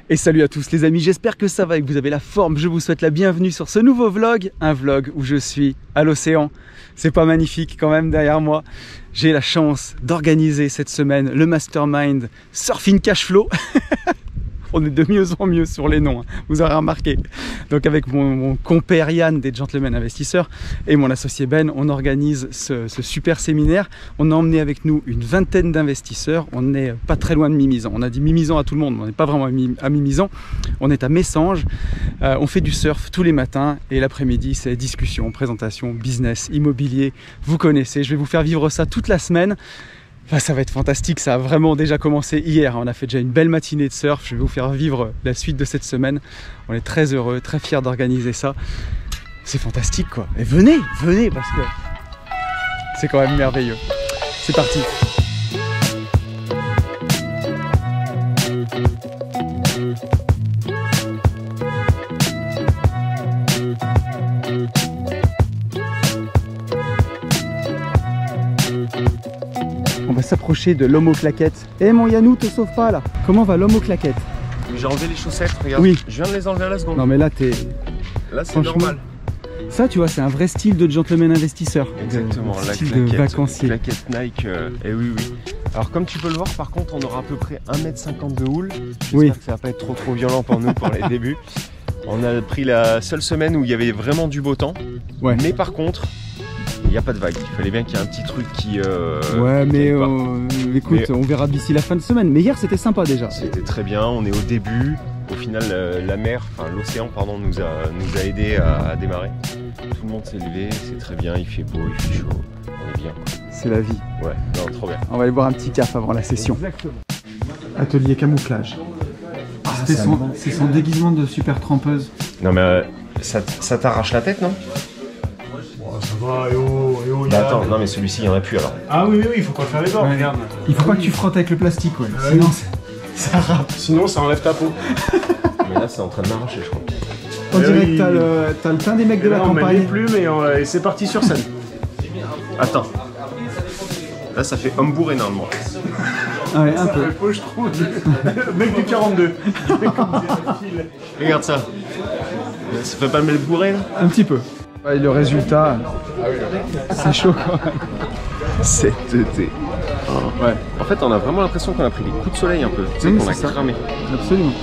Et salut à tous les amis, j'espère que ça va et que vous avez la forme. Je vous souhaite la bienvenue sur ce nouveau vlog, un vlog où je suis à l'océan. C'est pas magnifique quand même derrière moi. J'ai la chance d'organiser cette semaine le mastermind Surfing Cashflow. On est de mieux en mieux sur les noms, hein, vous aurez remarqué. Donc avec mon compère Yann des Gentlemen Investisseurs et mon associé Ben, on organise ce super séminaire. On a emmené avec nous une vingtaine d'investisseurs. On n'est pas très loin de Mimizan. On a dit Mimizan à tout le monde, mais on n'est pas vraiment à Mimizan. On est à Messanges. On fait du surf tous les matins et l'après-midi, c'est discussion, présentation, business, immobilier. Vous connaissez, je vais vous faire vivre ça toute la semaine. Enfin, ça va être fantastique, ça a vraiment déjà commencé hier. On a fait déjà une belle matinée de surf. Je vais vous faire vivre la suite de cette semaine. On est très heureux, très fiers d'organiser ça. C'est fantastique quoi. Et venez parce que c'est quand même merveilleux. C'est parti. On va s'approcher de l'homme aux claquettes. Eh mon Yannou, te sauve pas là. Comment va l'homme aux claquettes? J'ai enlevé les chaussettes, regarde. Oui. Je viens de les enlever à la seconde. Non mais là t'es... Là c'est normal. Ça tu vois, c'est un vrai style de gentleman investisseur. Exactement, la style claquette, de vacancier. Claquette Nike, et oui. Alors comme tu peux le voir, par contre on aura à peu près 1,50 m de houle. J'espère que ça va pas être trop violent pour nous pour les débuts. On a pris la seule semaine où il y avait vraiment du beau temps. Ouais. Mais par contre, il n'y a pas de vague. Il fallait bien qu'il y ait un petit truc qui... ouais, mais écoute, on verra d'ici la fin de semaine. Mais hier, c'était sympa déjà. C'était très bien. On est au début. Au final, la mer, enfin l'océan, pardon, nous a aidé à démarrer. Tout le monde s'est levé. C'est très bien. Il fait beau, il fait chaud. On est bien. C'est la vie. Ouais, non, trop bien. On va aller boire un petit café avant la session. Exactement. Atelier camouflage. C'est son déguisement de super trempeuse. Non, mais ça t'arrache la tête, non? Ça va, bah attends, non mais celui-ci il n'y en a plus alors. Ah oui, il faut pas faire les bords, regarde. Il faut pas que tu frottes avec le plastique, ouais. Sinon ça râpe. Sinon ça enlève ta peau. Mais là c'est en train de m'arracher, je crois. On dirait que t'as le teint des mecs de la campagne. On met plus, mais c'est parti sur scène. Attends. Là ça fait homme bourré normalement. Ah ouais, un peu. Je trouve. Mec du 42. Regarde ça. Ça fait pas le mec bourré là? Un petit peu. Ouais, le résultat, c'est chaud quand même. C'est teuté. Oh. Ouais. En fait, on a vraiment l'impression qu'on a pris des coups de soleil un peu. Tu sais, qu'on a cramé. Absolument.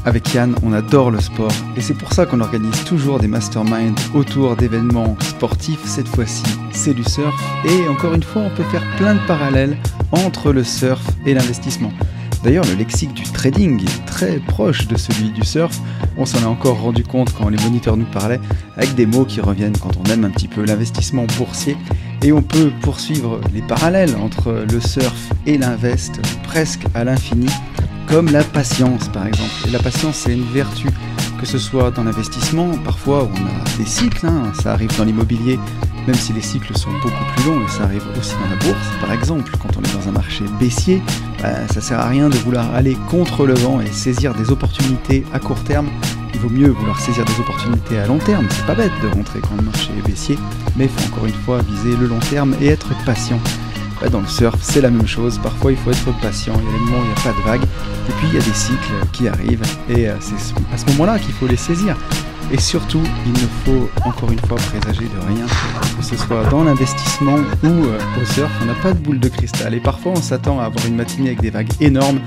Avec Yann, on adore le sport et c'est pour ça qu'on organise toujours des masterminds autour d'événements sportifs. Cette fois-ci, c'est du surf et encore une fois, on peut faire plein de parallèles entre le surf et l'investissement. D'ailleurs, le lexique du trading est très proche de celui du surf. On s'en est encore rendu compte quand les moniteurs nous parlaient, avec des mots qui reviennent quand on aime un petit peu l'investissement boursier. Et on peut poursuivre les parallèles entre le surf et l'invest presque à l'infini, comme la patience par exemple. Et la patience, c'est une vertu, que ce soit dans l'investissement, parfois on a des cycles, hein, ça arrive dans l'immobilier, même si les cycles sont beaucoup plus longs, et ça arrive aussi dans la bourse. Par exemple, quand on est dans un marché baissier, ça sert à rien de vouloir aller contre le vent et saisir des opportunités à court terme. Il vaut mieux vouloir saisir des opportunités à long terme. C'est pas bête de rentrer quand le marché est baissier, mais il faut encore une fois viser le long terme et être patient. Dans le surf, c'est la même chose. Parfois, il faut être patient. Il y a des moments où il n'y a pas de vagues. Et puis, il y a des cycles qui arrivent. Et c'est à ce moment-là qu'il faut les saisir. Et surtout, il ne faut encore une fois présager de rien. Que ce soit dans l'investissement ou au surf, on n'a pas de boule de cristal. Et parfois, on s'attend à avoir une matinée avec des vagues énormes.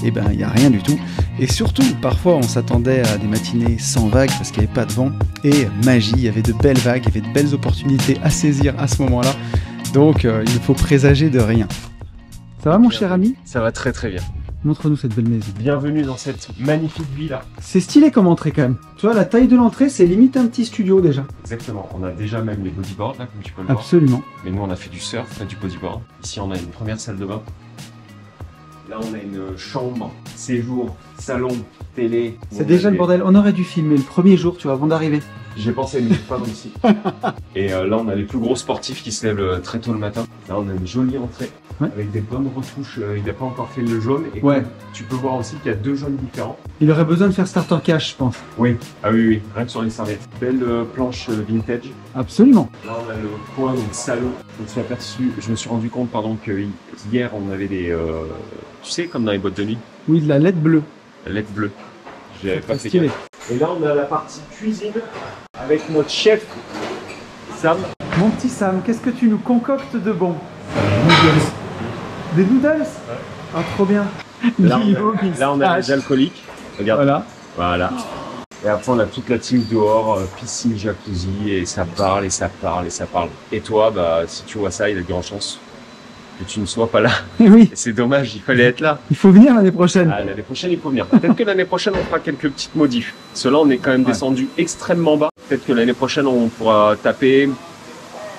Et ben, il n'y a rien du tout. Et surtout, parfois, on s'attendait à des matinées sans vagues parce qu'il n'y avait pas de vent. Et magie, il y avait de belles vagues, il y avait de belles opportunités à saisir à ce moment-là. Donc, il ne faut présager de rien. Ça va, mon cher ami? Ça va très très bien. Montre-nous cette belle maison. Bienvenue dans cette magnifique villa. C'est stylé comme entrée quand même. Tu vois, la taille de l'entrée, c'est limite un petit studio déjà. Exactement. On a déjà même les bodyboards là, comme tu peux le voir. Absolument. Mais nous, on a fait du surf, on a du bodyboard. Ici, on a une première salle de bain. Là, on a une chambre, séjour, salon, télé. C'est déjà le bordel. On aurait dû filmer le premier jour, tu vois, avant d'arriver. J'ai pensé à une femme ici. Et là, on a les plus gros sportifs qui se lèvent très tôt le matin. Là, on a une jolie entrée avec des bonnes retouches. Il n'a pas encore fait le jaune. Et tu peux voir aussi qu'il y a 2 jaunes différents. Il aurait besoin de faire starter cash, je pense. Oui, ah oui, rien que sur les serviettes. Belle planche vintage. Absolument. Là, on a le coin, donc salon. Je me suis rendu compte, pardon, que hier, on avait des... tu sais, comme dans les boîtes de nuit. Oui, de la LED bleue. La LED bleue. J'avais pas fait gaffe. Et là, on a la partie cuisine avec notre chef, Sam. Mon petit Sam, qu'est-ce que tu nous concoctes de bon? Des noodles? Ouais. Ah, trop bien. Là, on a les alcooliques. Regarde. Voilà. Et après, on a toute la team dehors, piscine, jacuzzi, et ça parle, et ça parle, et ça parle. Et toi, bah, si tu vois ça, il y a de grandes chances que tu ne sois pas là. Oui. C'est dommage, il fallait être là. Il faut venir l'année prochaine. Ah, l'année prochaine, il faut venir. Peut-être que l'année prochaine, on fera quelques petites modifs. Cela, on est quand même descendu extrêmement bas. Peut-être que l'année prochaine, on pourra taper,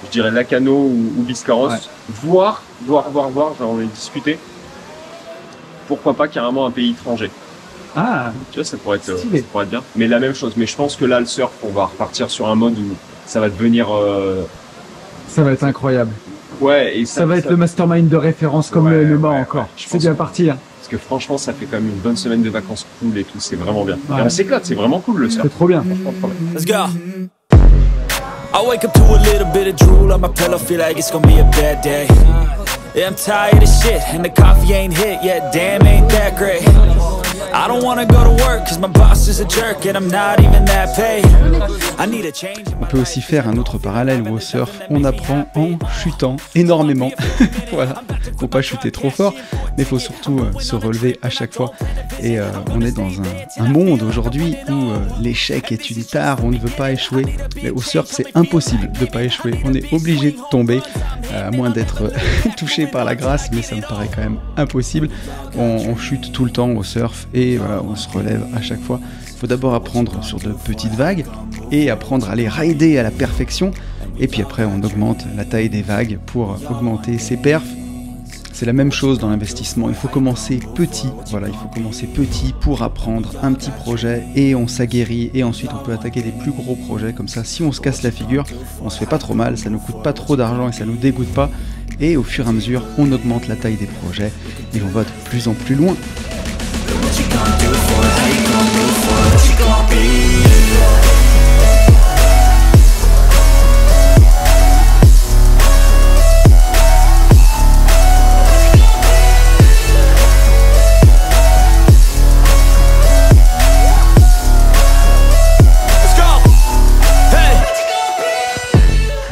je dirais, Lacano ou Biscarrosse. Voir, j'en ai discuté. Pourquoi pas carrément un pays étranger. Ah, tu vois, ça pourrait être bien. Mais la même chose. Mais je pense que là, le surf, on va repartir sur un mode où ça va devenir... Ça va être incroyable. Ouais, et ça va être le mastermind de référence comme le Mans encore. C'est bien parti. Hein. Parce que franchement, ça fait quand même une bonne semaine de vacances cool et tout. C'est vraiment bien. Et on s'éclate, c'est vraiment cool le surf. C'est trop bien. Let's go. I wake up to a little bit of drool on my pillow, feel like it's gonna be a bad day. Yeah, I'm tired of shit, and the coffee ain't hit yet, damn ain't that great. I don't wanna go to work, cause my boss is a jerk, and I'm not even that paid. I need a change. On peut aussi faire un autre parallèle où au surf, on apprend en chutant énormément. Voilà, faut pas chuter trop fort, mais faut surtout se relever à chaque fois. Et on est dans un monde aujourd'hui où l'échec est une tare, on ne veut pas échouer. Mais au surf, c'est impossible de pas échouer. On est obligé de tomber, à moins d'être touché par la grâce, mais ça me paraît quand même impossible. On chute tout le temps au surf et voilà, on se relève à chaque fois. Il faut d'abord apprendre sur de petites vagues et apprendre à les rider à la perfection. Et puis après, on augmente la taille des vagues pour augmenter ses perfs. C'est la même chose dans l'investissement, il faut commencer petit, voilà, il faut commencer petit pour apprendre un petit projet et on s'aguerrit et ensuite on peut attaquer des plus gros projets comme ça. Si on se casse la figure, on se fait pas trop mal, ça nous coûte pas trop d'argent et ça nous dégoûte pas. Et au fur et à mesure, on augmente la taille des projets et on va de plus en plus loin.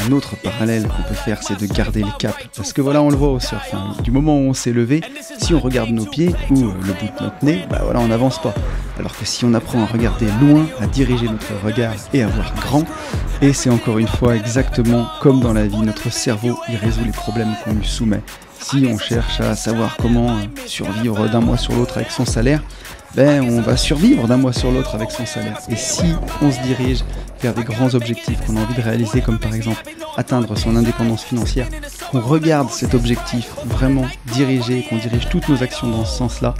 Un autre parallèle qu'on peut faire, c'est de garder le cap. Parce que voilà, on le voit au surf. Hein. Du moment où on s'est levé, si on regarde nos pieds ou le bout de notre nez, bah voilà, on n'avance pas. Alors que si on apprend à regarder loin, à diriger notre regard et à voir grand, et c'est encore une fois exactement comme dans la vie, notre cerveau, il résout les problèmes qu'on lui soumet. Si on cherche à savoir comment survivre d'un mois sur l'autre avec son salaire, ben on va survivre d'un mois sur l'autre avec son salaire. Et si on se dirige vers des grands objectifs qu'on a envie de réaliser, comme par exemple atteindre son indépendance financière, qu'on regarde cet objectif vraiment dirigé, qu'on dirige toutes nos actions dans ce sens-là,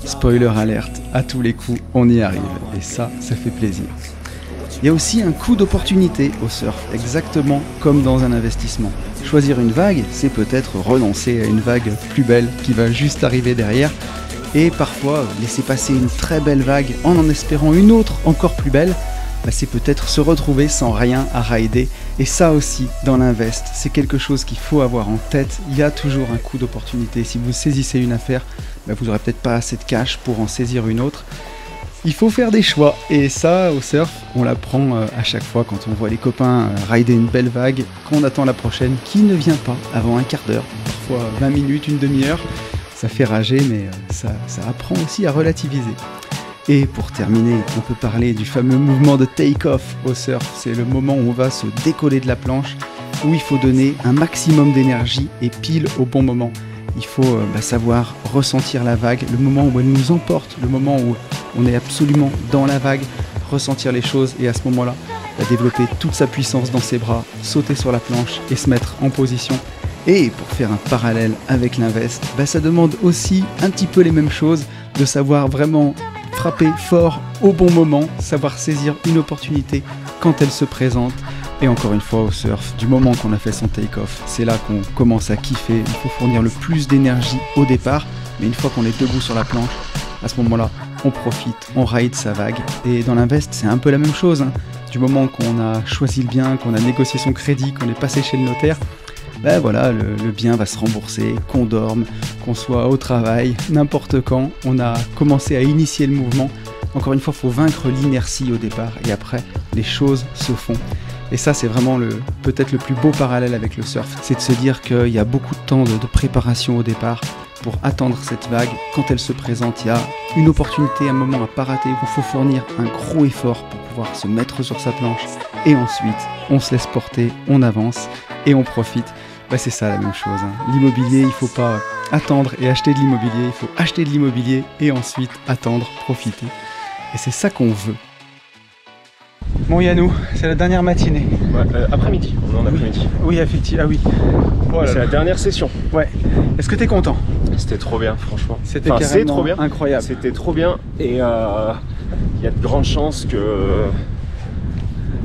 spoiler alerte, à tous les coups, on y arrive. Et ça fait plaisir. Il y a aussi un coup d'opportunité au surf, exactement comme dans un investissement. Choisir une vague, c'est peut-être renoncer à une vague plus belle qui va juste arriver derrière. Et parfois, laisser passer une très belle vague en espérant une autre encore plus belle, bah c'est peut-être se retrouver sans rien à rider. Et ça aussi, dans l'invest, c'est quelque chose qu'il faut avoir en tête. Il y a toujours un coup d'opportunité. Si vous saisissez une affaire, bah vous n'aurez peut-être pas assez de cash pour en saisir une autre. Il faut faire des choix. Et ça, au surf, on l'apprend à chaque fois quand on voit les copains rider une belle vague, qu'on attend la prochaine, qui ne vient pas avant un quart d'heure, parfois 20 minutes, une demi-heure. Ça fait rager, mais ça apprend aussi à relativiser. Et pour terminer, on peut parler du fameux mouvement de take-off au surf. C'est le moment où on va se décoller de la planche, où il faut donner un maximum d'énergie et pile au bon moment. Il faut savoir ressentir la vague, le moment où elle nous emporte, le moment où on est absolument dans la vague, ressentir les choses et à ce moment-là, développer toute sa puissance dans ses bras, sauter sur la planche et se mettre en position. Et pour faire un parallèle avec l'invest, ça demande aussi un petit peu les mêmes choses, de savoir vraiment frapper fort au bon moment, savoir saisir une opportunité quand elle se présente. Et encore une fois au surf, du moment qu'on a fait son take-off, c'est là qu'on commence à kiffer. Il faut fournir le plus d'énergie au départ, mais une fois qu'on est debout sur la planche, à ce moment-là, on profite, on ride sa vague. Et dans l'invest, c'est un peu la même chose. Du moment qu'on a choisi le bien, qu'on a négocié son crédit, qu'on est passé chez le notaire, ben voilà, le bien va se rembourser, qu'on dorme, qu'on soit au travail, n'importe quand. On a commencé à initier le mouvement. Encore une fois, il faut vaincre l'inertie au départ et après, les choses se font. Et ça, c'est vraiment peut-être le plus beau parallèle avec le surf. C'est de se dire qu'il y a beaucoup de temps de préparation au départ pour attendre cette vague. Quand elle se présente, il y a une opportunité, un moment à pas rater où il faut fournir un gros effort pour pouvoir se mettre sur sa planche. Et ensuite, on se laisse porter, on avance et on profite. Bah, c'est ça la même chose. L'immobilier, il ne faut pas attendre et acheter de l'immobilier. Il faut acheter de l'immobilier et ensuite attendre, profiter. Et c'est ça qu'on veut. Bon Yannou, c'est la dernière matinée. Ouais, après-midi, on est en après-midi. Oui, effectivement, ah oui. Oh c'est la dernière session. Ouais. Est-ce que t'es content? C'était trop bien, franchement. C'était carrément trop bien. Incroyable. C'était trop bien et il y a de grandes chances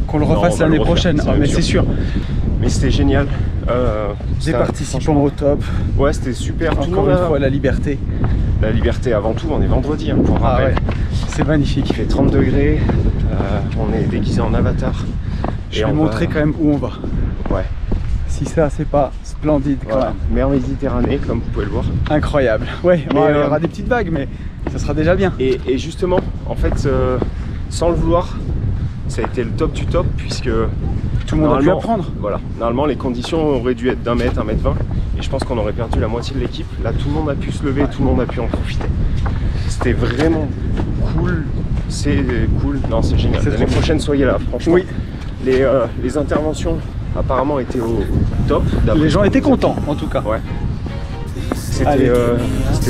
qu'on le refasse l'année prochaine. Ah, mais c'est sûr. Mais c'était génial. Des participants au top. Ouais, c'était super. Encore une fois, la liberté. La liberté avant tout, on est vendredi, pour rappel. Ouais. C'est magnifique. Il fait 30 degrés, on est déguisé en avatar. Je vais montrer quand même où on va. Ouais. Si ça, c'est pas splendide quand même. Mer Méditerranée, comme vous pouvez le voir. Incroyable. Ouais, il y aura des petites vagues, mais ça sera déjà bien. Et justement, en fait, sans le vouloir, ça a été le top du top, puisque tout le monde a pu apprendre. Voilà. Normalement, les conditions auraient dû être d'1 mètre, 1 mètre 20. Et je pense qu'on aurait perdu la moitié de l'équipe. Là, tout le monde a pu se lever, tout le monde a pu en profiter. C'était vraiment cool. C'est cool. Non, c'est génial. L'année prochaine, soyez là, franchement. Oui. Les interventions, apparemment, étaient au top. Les gens étaient contents, en tout cas. Ouais. C'était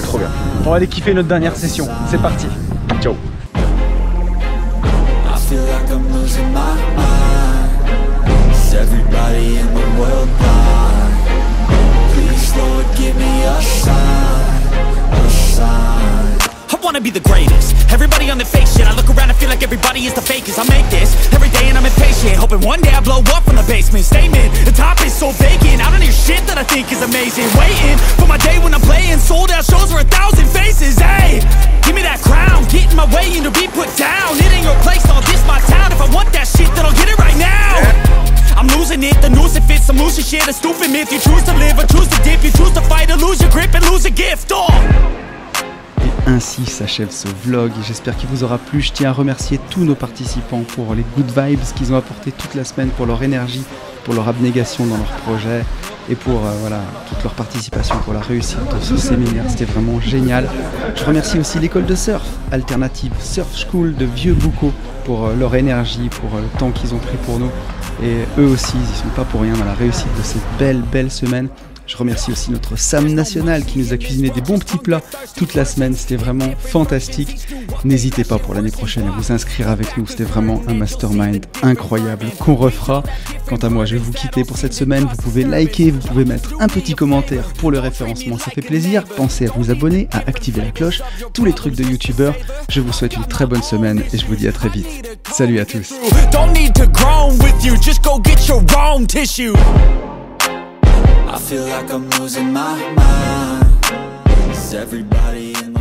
trop bien. On va aller kiffer notre dernière session. C'est parti. Ciao. Everybody in the world blind? Please, Lord, give me a sign, a sign. I wanna be the greatest. Everybody on the fake shit. I look around and feel like everybody is the fakest. I make this every day and I'm impatient, hoping one day I blow up from the basement. Statement, the top is so vacant. I don't hear shit that I think is amazing. Waiting for my day when I'm playing sold out shows for 1,000 faces. Hey, give me that crown, get in my way and to be put down. It ain't your place, all this my town. If I want that shit, then I'll get it right now. I'm losing it, the noose it fits, I'm losing shit, a stupid myth. You choose to live or choose to dip, you choose to fight or lose your grip and lose a gift. Oh. Et ainsi s'achève ce vlog, j'espère qu'il vous aura plu. Je tiens à remercier tous nos participants pour les good vibes qu'ils ont apporté toute la semaine, pour leur énergie, pour leur abnégation dans leur projet et pour toute leur participation pour la réussite de ce séminaire. C'était vraiment génial. Je remercie aussi l'école de surf alternative Surf School de Vieux-Boucau pour leur énergie, pour le temps qu'ils ont pris pour nous. Et eux aussi, ils n'y sont pas pour rien dans la réussite de cette belle semaine. Je remercie aussi notre Sam National qui nous a cuisiné des bons petits plats toute la semaine. C'était vraiment fantastique. N'hésitez pas pour l'année prochaine à vous inscrire avec nous. C'était vraiment un mastermind incroyable qu'on refera. Quant à moi, je vais vous quitter pour cette semaine. Vous pouvez liker, vous pouvez mettre un petit commentaire pour le référencement. Ça fait plaisir. Pensez à vous abonner, à activer la cloche. Tous les trucs de youtubeurs. Je vous souhaite une très bonne semaine et je vous dis à très vite. Salut à tous. I feel like I'm losing my mind. Is everybody in